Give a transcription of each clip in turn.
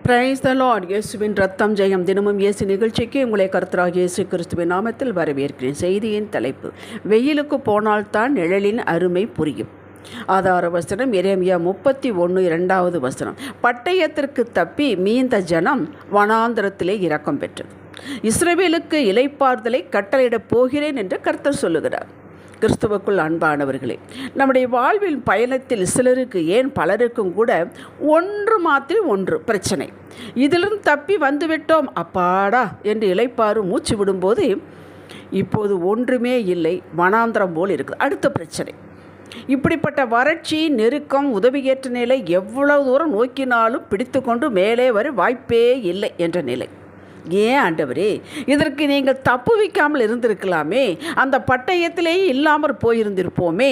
Praise the Lord. இயேசுவின் ரத்தம் ஜெயம். தினமும் இயேசு நிகழ்ச்சிக்கு உங்களை கர்த்தராகிய இயேசு கிறிஸ்துவின் நாமத்தில் வரவேற்கிறேன். செய்தியின் தலைப்பு: வெயிலுக்கு போனால்தான் நிழலின் அருமை புரியும். ஆதார வசனம் எரேமியா 31:2. பட்டயத்திற்கு தப்பி மீந்த ஜனம் வனாந்தரத்திலே இரக்கம் பெற்றது. இஸ்ரவேலுக்கு இளைப்பாறுதலை கட்டளையிடப் போகிறேன் என்று கர்த்தர் சொல்லுகிறார். கிறிஸ்துவுக்குள் அன்பானவர்களே, நம்முடைய வாழ்வின் பயணத்தில் சிலருக்கு, ஏன் பலருக்கும் கூட ஒன்று பிரச்சனை. இதிலிருந்து தப்பி வந்துவிட்டோம் அப்பாடா என்று இளைப்பாறு மூச்சு விடும்போது இப்போது ஒன்றுமே இல்லை, வனாந்திரம் போல் இருக்குது. அடுத்த பிரச்சனை. இப்படிப்பட்ட வறட்சி, நெருக்கம், உதவியற்ற நிலை, எவ்வளவு தூரம் நோக்கினாலும் பிடித்து கொண்டு மேலே வர வாய்ப்பே இல்லை என்ற நிலை. ஏன் ஆண்டவரே, இதற்கு நீங்கள் தப்பு வைக்காமல் இருந்திருக்கலாமே, அந்த பட்டயத்திலேயே இல்லாமல் போயிருந்திருப்போமே.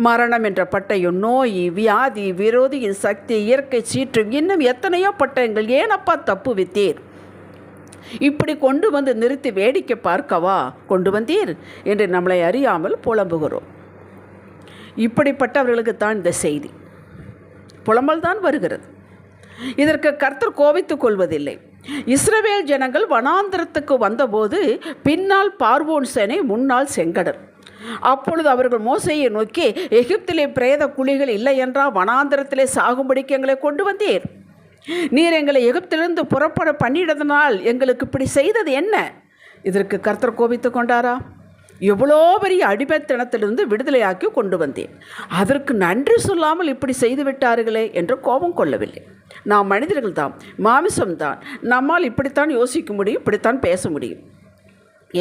மரணம் என்ற பட்டயம், நோய், வியாதி, விரோதியின் சக்தி, இயற்கை சீற்றம், இன்னும் எத்தனையோ பட்டயங்கள், ஏனப்பா தப்பு வைத்தீர்? இப்படி கொண்டு வந்து நிறுத்தி வேடிக்கை பார்க்கவா கொண்டு வந்தீர் என்று நம்மளை அறியாமல் புலம்புகிறோம். இப்படிப்பட்டவர்களுக்கு தான் இந்த செய்தி. புலம்பல் தான் வருகிறது. இதற்கு கர்த்தர் கோபித்துக் கொள்வதில்லை. இஸ்ரவேல் ஜனங்கள் வனாந்திரத்துக்கு வந்தபோது பின்னால் பார்வோன் சேனை, முன்னால் செங்கடல். அப்பொழுது அவர்கள் மோசேயை நோக்கி, எகிப்திலே பிரேத குழிகள் இல்லை என்றால் வனாந்திரத்திலே சாகும்படிக்கு எங்களை கொண்டு வந்தீர். நீர் எங்களை எகிப்திலிருந்து புறப்பட பண்ணிடதனால் எங்களுக்கு இப்படி செய்தது என்ன? இதற்கு கர்த்தர் கோபித்து கொண்டாரா? எவ்வளோ பெரிய அடிமைத்தனத்திலிருந்து விடுதலையாக்கி கொண்டு வந்தேன், அதற்கு நன்றி சொல்லாமல் இப்படி செய்து விட்டார்களே என்று கோபம் கொள்ளவில்லை. நாம் மனிதர்கள் தான், மாமிசம்தான், நம்மால் இப்படித்தான் யோசிக்க முடியும், இப்படித்தான் பேச முடியும்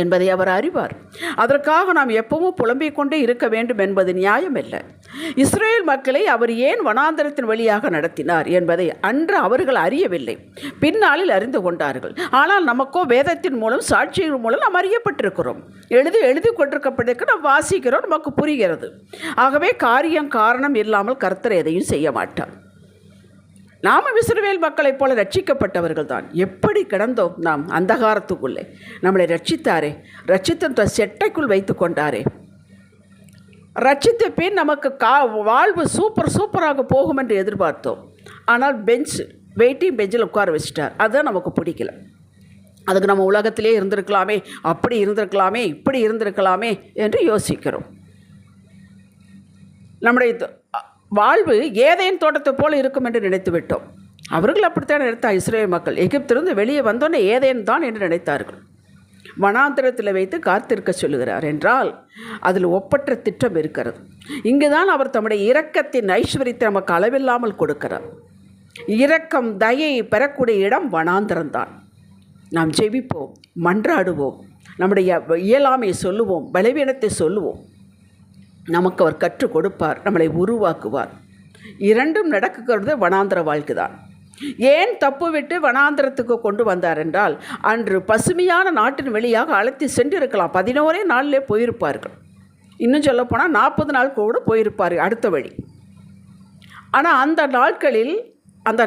என்பதை அவர் அறிவார். அதற்காக நாம் எப்பவும் புலம்பிக் கொண்டே இருக்க வேண்டும் என்பது நியாயமல்ல. இஸ்ரேல் மக்களை அவர் ஏன் வனாந்தரத்தின் வழியாக நடத்தினார் என்பதை அன்று அவர்கள் அறியவில்லை, பின்னாளில் அறிந்து கொண்டார்கள். ஆனால் நமக்கோ வேதத்தின் மூலம், சாட்சிகள் மூலம் நாம் அறியப்பட்டிருக்கிறோம். எழுதி கொண்டிருக்கப்பட்டிருக்க நாம் வாசிக்கிறோம், நமக்கு புரிகிறது. ஆகவே காரணம் இல்லாமல் கர்த்தர் எதையும் செய்ய மாட்டார். நாம் இஸ்ரவேல் மக்களைப் போல ரட்சிக்கப்பட்டவர்கள் தான். எப்படி கிடந்தோம் நாம் அந்தகாரத்துக்குள்ளே, நம்மளை ரட்சித்தாரே, ரட்சித்த செட்டைக்குள் வைத்து கொண்டாரே. ரட்சித்த பின் நமக்கு வாழ்வு சூப்பராக போகும் என்று எதிர்பார்த்தோம். ஆனால் வெயிட்டிங் பெஞ்சில் உட்கார வச்சுட்டார். அதுதான் நமக்கு பிடிக்கல. அதுக்கு நம்ம உலகத்திலே இருந்திருக்கலாமே, அப்படி இருந்திருக்கலாமே, இப்படி இருந்திருக்கலாமே என்று யோசிக்கிறோம். நம்முடைய வாழ்வு ஏதேன் தோட்டத்தை போல் இருக்கும் என்று நினைத்து விட்டோம். அவர்கள் அப்படித்தான் நினைத்தார். இஸ்ரேல் மக்கள் எகிப்திலிருந்து வெளியே வந்தோன்னே ஏதேன் தான் என்று நினைத்தார்கள். வனாந்திரத்தில் வைத்து காத்திருக்க சொல்லுகிறார் என்றால் அதில் ஒப்பற்ற திட்டம் இருக்கிறது. இங்கு தான் அவர் தம்முடைய இரக்கத்தின் ஐஸ்வர்யத்தை நமக்கு அளவில்லாமல் கொடுக்கிறார். இரக்கம், தயை பெறக்கூடிய இடம் வனாந்திரம்தான். நாம் ஜெபிப்போம், மன்றாடுவோம், நம்முடைய இயலாமையை சொல்லுவோம், பலவீனத்தை சொல்லுவோம். நமக்கு அவர் கற்றுக் கொடுப்பார், நம்மளை உருவாக்குவார். இரண்டும் நடக்கிறது வனாந்திர வாழ்க்கை தான். ஏன் தப்பு விட்டு வனாந்திரத்துக்கு கொண்டு வந்தார் என்றால், அன்று பசுமையான நாட்டின் வழியாக அழைத்து சென்றிருக்கலாம். 11 நாளிலே போயிருப்பார்கள். இன்னும் சொல்லப்போனால் 40 நாள் கூட போயிருப்பார்கள் அடுத்த வழி. ஆனால் அந்த நாட்களில் அந்த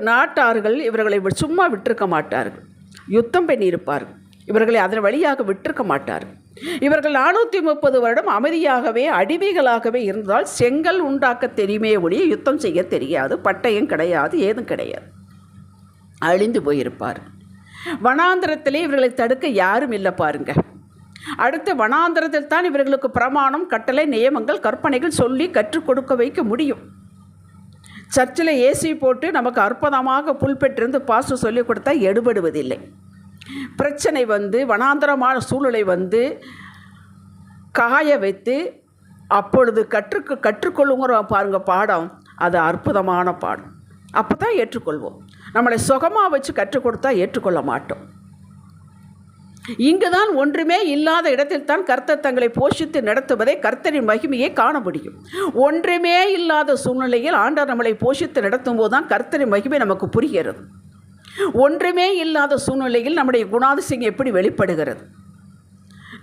நாட்டார்கள் இவர்களை சும்மா விட்டிருக்க மாட்டார்கள். யுத்தம் பண்ணியிருப்பார்கள். இவர்களை அதன் வழியாக விட்டிருக்க மாட்டார்கள். இவர்கள் 430 வருடம் அமைதியாகவே, அடிமைகளாகவே இருந்தால் செங்கல் உண்டாக்க தெரியுமே ஒழிய யுத்தம் செய்ய தெரியாது. பட்டயம் கிடையாது, ஏதும் கிடையாது. அழிந்து போயிருப்பார். வனாந்திரத்திலே இவர்களை தடுக்க யாரும் இல்லை பாருங்க. அடுத்து வனாந்திரத்தில் தான் இவர்களுக்கு பிரமாணம், கட்டளை, நியமங்கள், கற்பனைகள் சொல்லி கற்றுக் கொடுக்க வைக்க முடியும். சர்ச்சில் ஏசி போட்டு நமக்கு அற்புதமாக புல்பெற்றிருந்து பாஸ்டர் சொல்லிக் கொடுத்தா எடுபடுவதில்லை. பிரச்சனை வந்து, வனாந்தரமான சூழ்நிலை வந்து காய வைத்து அப்பொழுது கற்றுக்கொள்ளுங்கிற பாருங்க பாடம், அது அற்புதமான பாடம். அப்போ தான் ஏற்றுக்கொள்வோம். நம்மளை சுகமாக வச்சு கற்றுக் கொடுத்தா ஏற்றுக்கொள்ள மாட்டோம். இங்கு தான் ஒன்றுமே இல்லாத இடத்தில் தான் கர்த்தர் தங்களை போஷித்து நடத்துவதை, கர்த்தரின் மகிமையை காண முடியும். ஒன்றுமே இல்லாத சூழ்நிலையில் ஆண்டவர் நம்மளை போஷித்து நடத்தும் போது தான் கர்த்தரின் மகிமை நமக்கு புரிகிறது. ஒன்றுமே இல்லாத சூழ்நிலையில் நம்முடைய குணாதிசயம் எப்படி வெளிப்படுகிறது,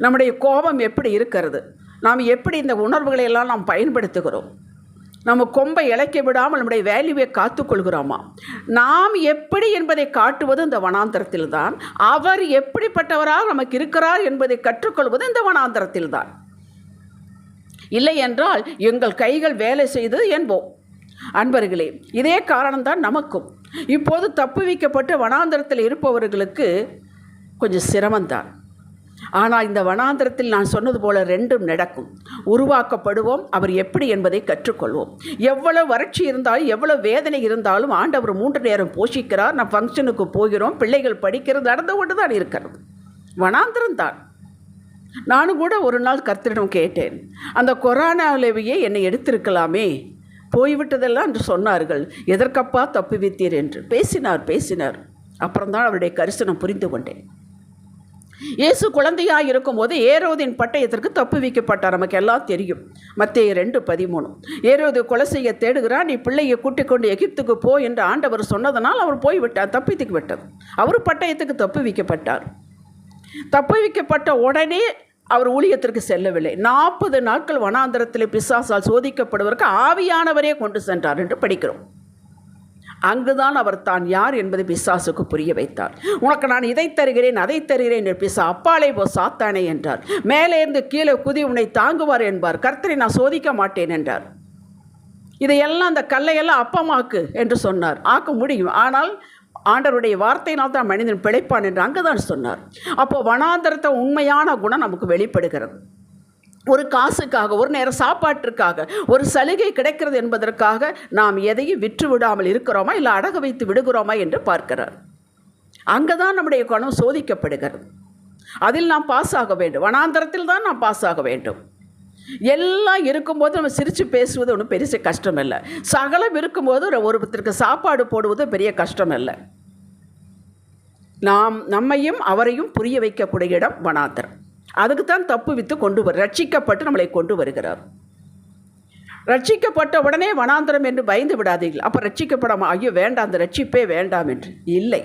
நம்முடைய கோபம் எப்படி இருக்கிறது, நாம் எப்படி இந்த உணர்வுகளை எல்லாம் நாம் பயன்படுத்துகிறோம், நம்ம கொம்பை இழைக்க விடாமல் நம்முடைய வேல்யூவை காத்துக்கொள்கிறோமா, நாம் எப்படி என்பதை காட்டுவது இந்த வனாந்தரத்தில் தான். அவர் எப்படிப்பட்டவராக நமக்கு இருக்கிறார் என்பதை கற்றுக்கொள்வது இந்த வனாந்தரத்தில் தான். இல்லை என்றால் எங்கள் கைகள் வேலை செய்து என்போம். அன்பர்களே, இதே காரணம்தான் நமக்கும். இப்போது தப்புவிக்கப்பட்டு வனாந்தரத்தில் இருப்பவர்களுக்கு கொஞ்சம் சிரமந்தான். ஆனால் இந்த வனாந்தரத்தில் நான் சொன்னது போல ரெண்டும் நடக்கும். உருவாக்கப்படுவோம், அவர் எப்படி என்பதை கற்றுக்கொள்வோம். எவ்வளவு வறட்சி இருந்தாலும் எவ்வளவு வேதனை இருந்தாலும் ஆண்டவர் 3 நேரம் போஷிக்கிறார். நான் ஃபங்க்ஷனுக்கு போகிறோம், பிள்ளைகள் படிக்கிறது நடந்து கொண்டு தான் இருக்கிறது. வனாந்தரம்தான். நானும் கூட ஒரு நாள் கர்த்தரிடம் கேட்டேன், அந்த கொரோனாவிலேயே என்னை எடுத்திருக்கலாமே, போய்விட்டதெல்லாம் என்று சொன்னார்கள், எதற்கப்பா தப்புவித்தீர் என்று பேசினார். அப்புறம்தான் அவருடைய கரிசனம் புரிந்து கொண்டேன். இயேசு குழந்தையாக இருக்கும்போது ஏரோதின் பட்டயத்திற்கு தப்புவிக்கப்பட்டார். நமக்கு எல்லாம் தெரியும். மத்தேயு 2:13. ஏரோது கொலை செய்ய தேடுகிறான், நீ பிள்ளையை கூட்டிக் கொண்டு எகிப்துக்கு போ என்று ஆண்டவர் சொன்னதனால் அவர் போய்விட்டார், தப்பித்துக்கு விட்டது. அவர் பட்டயத்துக்கு தப்புவிக்கப்பட்டார். தப்புவிக்கப்பட்ட உடனே அவர் ஊழியத்திற்கு செல்லவில்லை. 40 நாட்கள் வனாந்தரத்தில் பிசாசால் சோதிக்கப்படுவதற்கு ஆவியானவரே கொண்டு சென்றார் என்று படிக்கிறோம். அங்குதான் அவர் தான் யார் என்பதை பிசாசுக்கு புரிய வைத்தார். உனக்கு நான் இதை தருகிறேன், அதை தருகிறேன் என்று பிசா, அப்பாலே போ சாத்தானே என்றார். மேலே இருந்து கீழே குதி உன்னை தாங்குவார் என்பார். கர்த்தரை நான் சோதிக்க மாட்டேன் என்றார். இதையெல்லாம் அந்த கல்லையெல்லாம் அப்பமாக்கு என்று சொன்னார். ஆக்க முடியும், ஆனால் ஆண்டவருடைய வார்த்தையினால் தான் மனிதன் பிழைப்பான் என்று அங்குதான் சொன்னார். அப்போ வனாந்தரத்தை உண்மையான குணம் நமக்கு வெளிப்படுகிறது. ஒரு காசுக்காக, ஒரு நேரம் சாப்பாட்டிற்காக, ஒரு சலுகை கிடைக்கிறது என்பதற்காக நாம் எதையும் விற்று விடாமல் இருக்கிறோமா, இல்லை அடகு வைத்து விடுகிறோமா என்று பார்க்கிறார். அங்கே தான் நம்முடைய குணம் சோதிக்கப்படுகிறது. அதில் நாம் பாஸ் ஆக வேண்டும். வனாந்தரத்தில் தான் நாம் பாஸ் ஆக வேண்டும். எல்லாம் இருக்கும்போது நம்ம சிரித்து பேசுவது ஒன்றும் பெரிய கஷ்டம் இல்லை. சகலம் இருக்கும்போது ஒருத்தருக்கு சாப்பாடு போடுவது பெரிய கஷ்டம் இல்லை. நாம் நம்மையும் அவரையும் புரிய வைக்கக்கூடிய இடம் வனாந்தரம். அதுக்கு தான் தப்புவித்து கொண்டு ரட்சிக்கப்பட்டு நம்மளை கொண்டு வருகிறார். ரட்சிக்கப்பட்ட உடனே வனாந்தரம் என்று பயந்து விடாதீர்கள். அப்போ ரட்சிக்கப்படாமல் ஐயோ வேண்டாம், அந்த ரட்சிப்பே வேண்டாம் என்று இல்லை.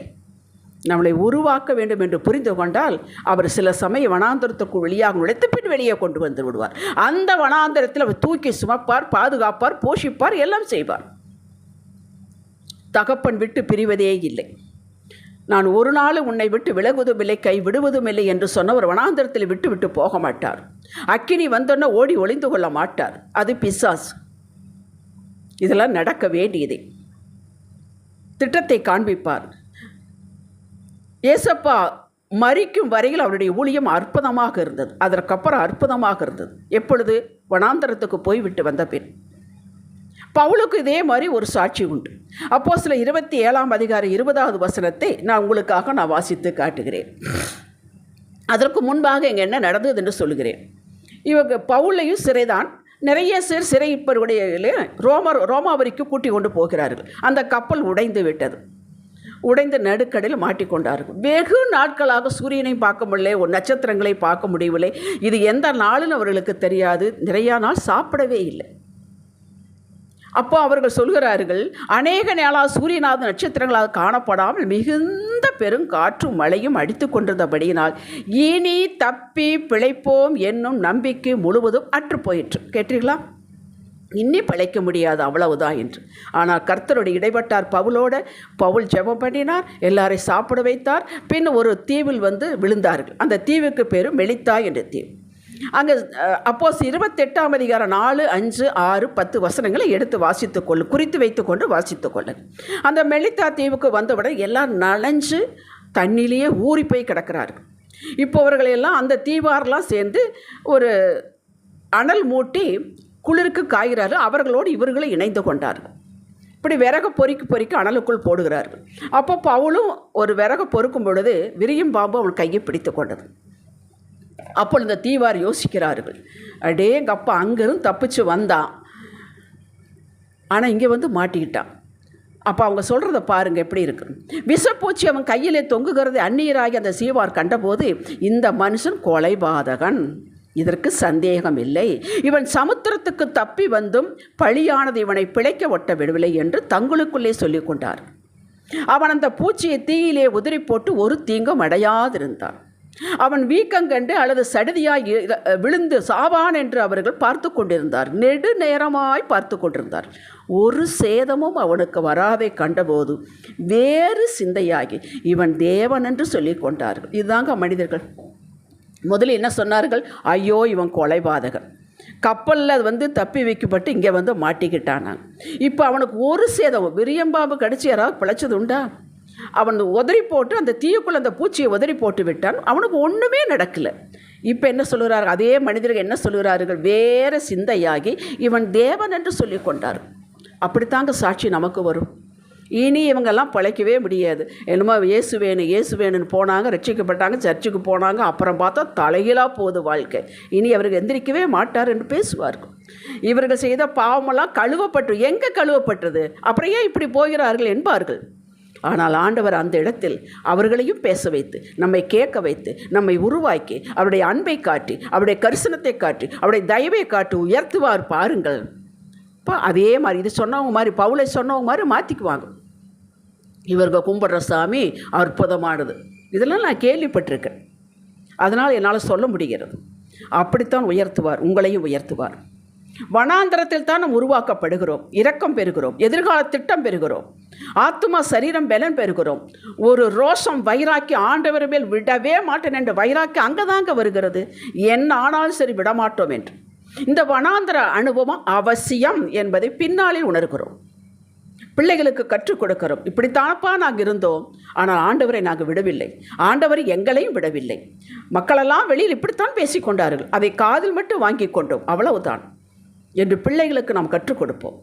நம்மளை உருவாக்க வேண்டும் என்று புரிந்து கொண்டால் அவர் சில சமயம் வனாந்தரத்துக்கு வெளியாக நுழைத்து பின் வெளியே கொண்டு வந்து விடுவார். அந்த வனாந்தரத்தில் அவர் தூக்கி சுமப்பார், பாதுகாப்பார், போஷிப்பார், எல்லாம் செய்வார். தகப்பன் விட்டு பிரிவதே இல்லை. நான் ஒரு நாள் உன்னை விட்டு விலகுவதும் இல்லை, கை விடுவதும் இல்லை என்று சொன்னவர் வனாந்தரத்தில் விட்டு விட்டு போக மாட்டார். அக்கினி வந்தோன்னா ஓடி ஒளிந்து கொள்ள மாட்டார். அது பிசாசு. இதெல்லாம் நடக்க வேண்டியதே. திட்டத்தை காண்பிப்பார். ஏசப்பா மரிக்கும் வரையில் அவருடைய ஊழியம் அற்புதமாக இருந்தது. அதற்கப்புறம் அற்புதமாக இருந்தது. எப்பொழுது? வனாந்தரத்துக்கு போய்விட்டு வந்த பின். பவுலுக்கு இதே மாதிரி ஒரு சாட்சி உண்டு. அப்போஸ்தலர் 27:20 நான் உங்களுக்காக வாசித்து காட்டுகிறேன். அதற்கு முன்பாக இங்கே என்ன நடந்தது என்று சொல்கிறேன். இவங்க பவுலையும் சிறைதான், நிறைய சிறைப்பவருடைய ரோமாவரிக்கு கூட்டி கொண்டு போகிறார்கள். அந்த கப்பல் உடைந்து விட்டது. உடைந்த நடுக்கடலில் மாட்டிக்கொண்டார்கள். வெகு நாட்களாக சூரியனை பார்க்க முடியல, ஒரு நட்சத்திரங்களை பார்க்க முடியவில்லை. இது எந்த நாளுன்னு அவர்களுக்கு தெரியாது. நிறைய நாள் சாப்பிடவே இல்லை. அப்போ அவர்கள் சொல்கிறார்கள், அநேக நாளாக சூரியனாவது நட்சத்திரங்களாக காணப்படாமல் மிகுந்த பெருங்காற்றும் மழையும் அடித்து கொண்டிருந்தபடியினால் இனி தப்பி பிழைப்போம் என்னும் நம்பிக்கை முழுவதும் அற்று போயிற்று. கேட்டீர்களா? இன்னி பிழைக்க முடியாது, அவ்வளவுதான் என்று. ஆனால் கர்த்தருடைய இடைப்பட்டார் பவுலோட. பவுல் ஜெபம் பண்ணினார், எல்லாரையும் சாப்பிட வைத்தார். பின் ஒரு தீவில் விழுந்தார்கள். அந்த தீவுக்கு பேர் மெலித்தா என்ற தீவு. அங்கே அப்போஸ்தலர் 28:4, 5, 6, 10 எடுத்து குறித்து வைத்துக்கொண்டு வாசித்துக்கொள்ளு. அந்த மெலித்தா தீவுக்கு வந்தவுடன் எல்லாம் நனைஞ்சு தண்ணிலேயே ஊறி போய் கிடக்கிறார்கள். இப்போ அவர்களெல்லாம் அந்த தீவாரெலாம் சேர்ந்து ஒரு அனல் மூட்டி குளிருக்கு காய்கிறார்கள். அவர்களோடு இவர்களை இணைந்து கொண்டார்கள். இப்படி விறகு பொறிக்க அனலுக்குள் போடுகிறார்கள். அப்போ பவுலும் ஒரு விறகு பொறுக்கும் பொழுது விரியும் பாம்பு அவன் கையை பிடித்து கொண்டது. அப்போ இந்த தீவார் யோசிக்கிறார்கள், அடேங்கப்பா அங்கேருந்து தப்பிச்சு வந்தான், ஆனால் இங்கே மாட்டிக்கிட்டான். அப்போ அவங்க சொல்கிறத பாருங்கள் எப்படி இருக்கு. விஷப்பூச்சி அவன் கையிலே தொங்குகிறதை அந்நியராகி அந்த சீவார் கண்டபோது, இந்த மனுஷன் கொலைபாதகன், இதற்கு சந்தேகம் இல்லை, இவன் சமுத்திரத்துக்கு தப்பி வந்தும் பழியானது இவனை பிழைக்க ஒட்ட விடவில்லை என்று தங்களுக்குள்ளே சொல்லி கொண்டார். அவன் அந்த பூச்சியை தீயிலே உதிரி போட்டு ஒரு தீங்கும் அடையாதிருந்தான். அவன் வீக்கங்கண்டு அல்லது சடுதியாய் விழுந்து சாவான் என்று அவர்கள் பார்த்து கொண்டிருந்தார். நெடு நேரமாய் பார்த்து கொண்டிருந்தார். ஒரு சேதமும் அவனுக்கு வராதை கண்டபோது வேறு சிந்தையாகி இவன் தேவன் என்று சொல்லி கொண்டார்கள். இதுதாங்க மனிதர்கள். முதலில் என்ன சொன்னார்கள்? ஐயோ இவன் கொலைபாதகன், கப்பலில் வந்து தப்பி வைக்கப்பட்டு இங்கே வந்து மாட்டிக்கிட்டானாங்க. இப்போ அவனுக்கு ஒரு சேதம், விரியம்பாம்பு கடிச்சு யாராவது பிழைச்சது உண்டா? அவன் உதறி போட்டு அந்த தீயுக்குள்ளே அந்த பூச்சியை உதறி போட்டு விட்டான். அவனுக்கு ஒன்றுமே நடக்கலை. இப்போ என்ன சொல்கிறார்கள்? அதே மனிதர்கள் என்ன சொல்கிறார்கள்? வேறு சிந்தையாகி இவன் தேவன் என்று சொல்லி கொண்டார். அப்படித்தாங்க சாட்சி நமக்கு வரும். இனி இவங்கெல்லாம் பிழைக்கவே முடியாது. என்னமோ இயேசு வேணும்னு போனாங்க, ரட்சிக்கப்பட்டாங்க, சர்ச்சுக்கு போனாங்க, அப்புறம் பார்த்தா தலைகீழாக போகுது வாழ்க்கை. இனி அவர்கள் எந்திரிக்கவே மாட்டார் என்று பேசுவார்கள். இவர்கள் செய்த பாவமெல்லாம் கழுவப்பட்டு, எங்கே கழுவப்பட்டது? அப்புறம் ஏன் இப்படி போகிறார்கள் என்பார்கள். ஆனால் ஆண்டவர் அந்த இடத்தில் அவர்களையும் பேச வைத்து, நம்மை கேட்க வைத்து, நம்மை உருவாக்கி, அவருடைய அன்பை காட்டி, அவருடைய கரிசனத்தை காட்டி, அவருடைய தயவை காட்டி உயர்த்துவார். பாருங்கள். இப்போ அதே மாதிரி இது சொன்னவங்க மாதிரி, பவுலை சொன்னவங்க மாதிரி மாற்றிக்குவாங்க. இவர்கள் கும்பிட்ற சாமி அற்புதமானது, இதெல்லாம் நான் கேள்விப்பட்டிருக்கேன். அதனால் என்னால் சொல்ல முடிகிறது. அப்படித்தான் உயர்த்துவார், உங்களையும் உயர்த்துவார். வனாந்தரத்தில் தான் நாம் உருவாக்கப்படுகிறோம், இரக்கம் பெறுகிறோம், எதிர்கால திட்டம் பெறுகிறோம், ஆத்மா சரீரம் பலன் பெறுகிறோம். ஒரு ரோஷம் வைராக்கி ஆண்டவர் மேல் விடவே மாட்டேன் என்ற வைராக்கி அங்கே தாங்க வருகிறது. என்ன ஆனாலும் சரி விடமாட்டோம் என்று. இந்த வனாந்தர அனுபவம் அவசியம் என்பதை பின்னாளில் உணர்கிறோம். பிள்ளைகளுக்கு கற்றுக் கொடுக்கிறோம். இப்படித்தானப்பா நாங்கள் இருந்தோம், ஆனால் ஆண்டவரை நாங்கள் விடவில்லை, ஆண்டவர் எங்களையும் விடவில்லை. மக்களெல்லாம் வெளியில் இப்படித்தான் பேசிக்கொண்டார்கள், அதை காதில் மட்டும் வாங்கி கொண்டோம், அவ்வளவுதான் என்று பிள்ளைகளுக்கு நாம் கற்றுக் கொடுப்போம்.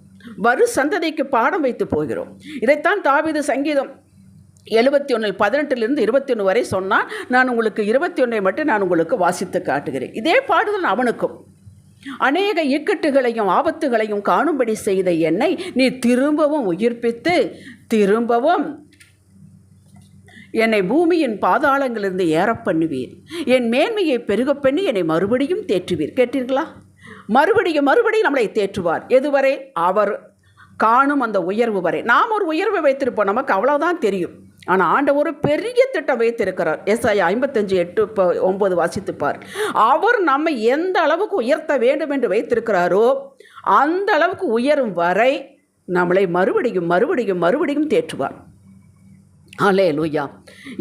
வரு சந்ததிக்கு பாடம் வைத்து போகிறோம். இதைத்தான் தாவீது சங்கீதம் 71:18 21 வரை சொன்னால், நான் உங்களுக்கு 21 மட்டும் நான் உங்களுக்கு வாசித்து காட்டுகிறேன். இதே பாடுதல் அவனுக்கும். அநேக இக்கட்டுகளையும் ஆபத்துகளையும் காணும்படி செய்த என்னை நீ திரும்பவும் உயிர்ப்பித்து, திரும்பவும் என்னை பூமியின் பாதாளங்களிலிருந்து ஏற பண்ணுவீர். என் மேன்மையை பெருக பண்ணி என்னை மறுபடியும் தேற்றுவீர். கேட்டீர்களா? மறுபடியும் நம்மளை தேற்றுவார். எதுவரை? அவர் காணும் அந்த உயர்வு வரை. நாம் ஒரு உயர்வை வைத்திருப்போம், நமக்கு அவ்வளோதான் தெரியும். ஆனால் ஆண்டவர் ஒரு பெரிய திட்டம் வைத்திருக்கிறார். ஏசாயா 55:8-9 வாசித்துப்பார். அவர் நம்மை எந்த அளவுக்கு உயர்த்த வேண்டும் என்று வைத்திருக்கிறாரோ அந்த அளவுக்கு உயரும் வரை நம்மளை மறுபடியும் தேற்றுவார். அல்லேலூயா.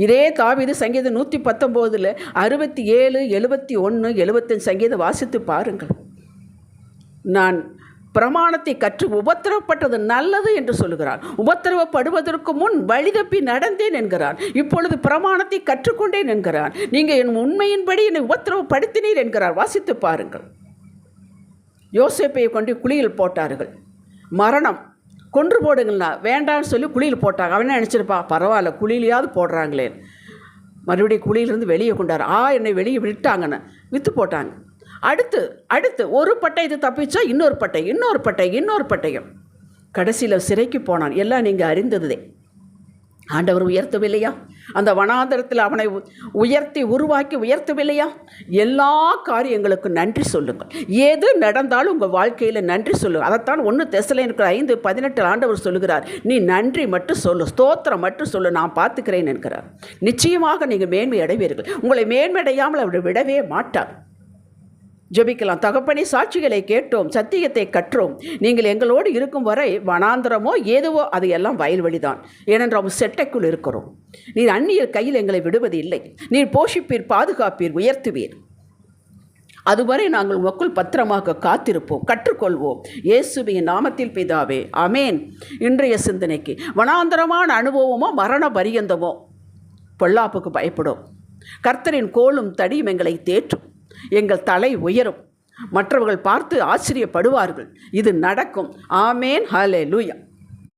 இதே தாவீது சங்கீதம் 119 67 71 75 சங்கீதம் வாசித்து பாருங்கள். நான் பிரமாணத்தை கற்று உபத்திரவப்பட்டது நல்லது என்று சொல்லுகிறார். உபத்திரவப்படுவதற்கு முன் வழிதப்பி நடந்தேன் என்கிறார். இப்பொழுது பிரமாணத்தை கற்றுக்கொண்டேன் என்கிறார். நீங்கள் என் உண்மையின்படி என்னை உபத்திரவப்படுத்தினீர் என்கிறார். வாசித்து பாருங்கள். யோசேப்பை கொண்டு குழியில் போட்டார்கள். மரணம், கொன்று போடுங்களா, வேண்டான்னு சொல்லி குழியில் போட்டாங்க. அவனே நினச்சிருப்பா, பரவாயில்ல குழியிலையாவது போடுறாங்களே. மறுபடியும் குழியிலிருந்து வெளியே கொண்டார். என்னை வெளியே விட்டாங்கன்னு விற்று போட்டாங்க. அடுத்து ஒரு பட்டை இது தப்பிச்சா இன்னொரு பட்டையும் கடைசியில் சிறைக்கு போனான். எல்லாம் நீங்கள் அறிந்ததே. ஆண்டவர் உயர்த்தவில்லையா? அந்த வனாந்தரத்தில் அவனை உருவாக்கி உயர்த்தவில்லையா? எல்லா காரியங்களுக்கு நன்றி சொல்லுங்கள். எது நடந்தாலும் உங்கள் வாழ்க்கையில் நன்றி சொல்லுங்கள். அதைத்தான் 1 தெசலோனிக்கர் 5:18 ஆண்டவர் சொல்லுகிறார். நீ நன்றி மட்டும் சொல்லு, ஸ்தோத்திரம் மட்டும் சொல்லு, நான் பார்த்துக்கிறேன் என்கிறார். நிச்சயமாக நீங்கள் மேன்மை அடைவீர்கள். உங்களை மேன்மையடையாமல் அவர் விடவே மாட்டார். ஜெபிக்கலாம். தகப்பனே, சாட்சிகளை கேட்டோம், சத்தியத்தை கற்றோம். நீங்கள் எங்களோடு இருக்கும் வரை வனாந்தரமோ ஏதுவோ அது எல்லாம் வயல்வெளிதான். ஏனென்றால் செட்டைக்குள் இருக்கிறோம். நீர் அந்நியர் கையில் எங்களை விடுவது இல்லை. நீர் போஷிப்பீர், பாதுகாப்பீர், உயர்த்துவீர். அதுவரை நாங்கள் உமக்குள் பத்திரமாக காத்திருப்போம், கற்றுக்கொள்வோம். இயேசுவின் நாமத்தில் பிதாவே, ஆமேன். இன்றைய சிந்தனைக்கு வனாந்தரமான அனுபவமோ மரண பரியந்தமோ பொல்லாப்புக்கு பயப்படும். கர்த்தரின் கோலும் தடியும் எங்களை தேற்றும். எங்கள் தலை உயரும். மற்றவர்கள் பார்த்து ஆச்சரியப்படுவார்கள். இது நடக்கும். ஆமேன். ஹல்லேலூயா.